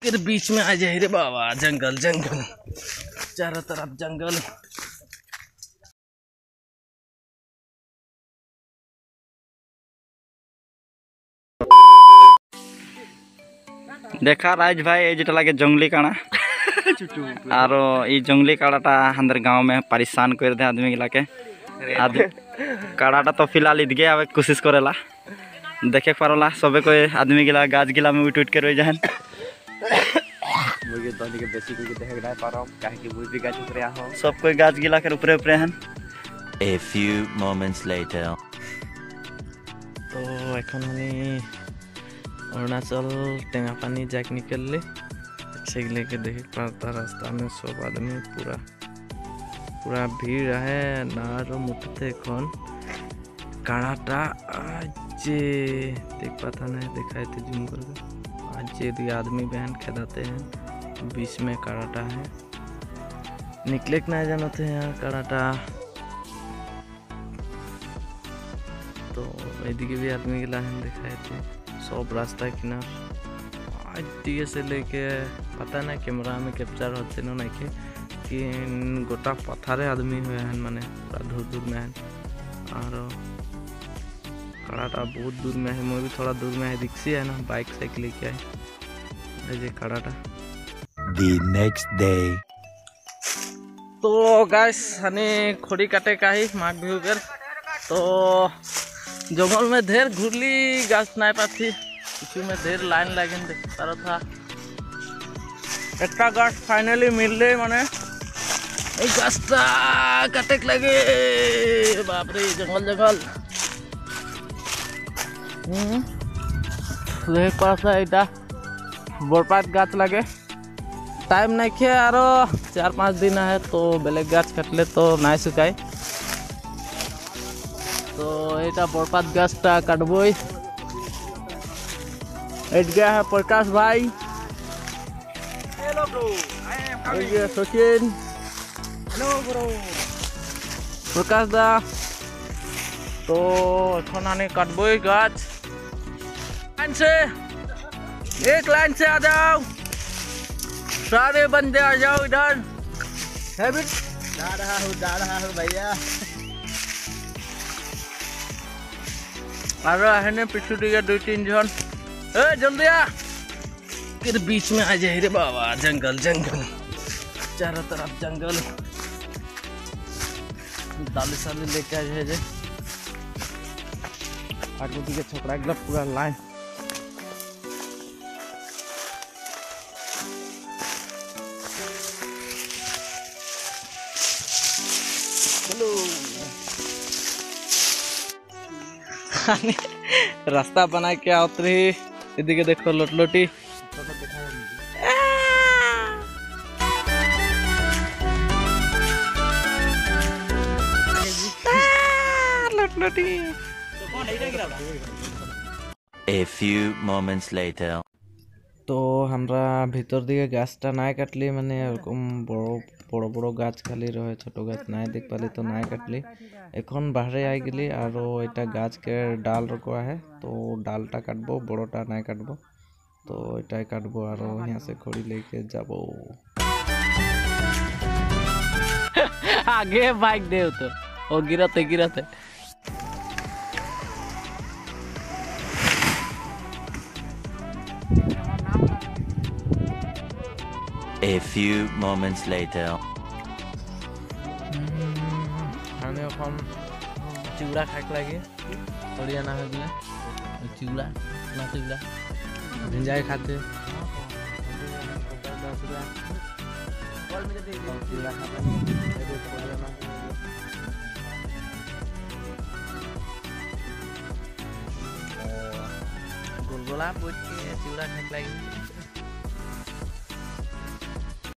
फिर बीच में आ जाए रे बाबा। जंगल जंगल, चारों तरफ जंगल। देखा राज भाई ये जेटा लगे जंगली काड़ा और ये जंगली काड़ाटा अंदर गांव में परेशान कर दे आदमी गिला के। काड़ाटा तो फिलहाल इदगे आवे कोशिश करेला देखे पारला सबे कोई आदमी गिला गाछ गिला में उठ उठ के रह जाहन मुझे तो के बेसी कोई देखे ना पारम काहे कि मुई भी गाछ ऊपर आहो सब कोई गाछ गिला के ऊपर ऊपर हन। A few moments later तो এখন আমি अरुणाचल टेंगापानी जाके निकल से लेके देख पाता रास्ता में सब आदमी पूरा भीड़ है नार मुठते खन काड़ाटा आज देख पाता नहीं दिखाए थे जूम करके। आज ये आदमी बहन खेदाते हैं बीच में काड़ाटा है निकले के नहीं जानते हैं यहाँ काड़ाटा। तो एदिके भी आदमी गिला है दिखाए थे सब रास्ता किनार आज से लेके पता नहीं कैमरा में कैप्चर होते ना नहीं कि गोटा पथारे आदमी हुए हैं माने पूरा दूर दूर में है और काड़ाटा बहुत दूर में है। मैं भी थोड़ा दूर में है रिक्सी है ना बाइक साइकिल लेके आए ये काड़ाटा। the next day तो गाइस हने खोड़ी काटे का ही माघ बिहू कर तो जंगल में ढेर घुरली गाछ नहीं पाती किसी में ढेर लाइन लगन देख पारा था एक गाछ फाइनली मिल रहे माने गाछटा काटे लगे बाप रे जंगल जंगल देख पारा इटा बरपात गाछ लगे टाइम नहीं खे आरो 4-5 दिन है तो बेलेग गाछ काटले तो नहीं सुखाई तो এটা বরপাত গাছটা কাটবই। এদিকে है प्रकाश भाई हेलो ब्रो ये सचिन हेलो ब्रो प्रकाश दा तो এখন आने काटबई गाछ लाइन से एक लाइन से आ जाओ सारे बंदे आ जाओ इधर हैबिट जा रहा हूँ भैया और है पिछू दिया 2-3 जन जल्दी आ फिर बीच में आ जाए रे बाबा। जंगल जंगल, चारों तरफ जंगल। दाली साली लेके आ जाए आगे दिखे छोकरा गिला पूरा लाइन हेलो रास्ता बना के उतरी इधर देखो लोटलोटी लोटलोटी। a few moments later तो हमरा भीतर दिए गाछटा नहीं काटली माने बड़ो बड़ो गाछ खाली रहे छोटो गाछ नहीं देख पाली तो नहीं काटली एखन बाहरे आई गली और एटा गाछ के डाल रखा है तो डालटा काटबो बड़ोटा नहीं काटबो तो एटाई काटबो और यहाँ से खोड़ी लेके जाबो आगे बाइक दे तो ओ गिरते a few moments later हमें अपन चिवड़ा खाक लगे थोड़ी ना हो गया चिवड़ा ना चिवड़ा भिंजाए खाते गुलगुला पूछ के चिवड़ा खाक लगे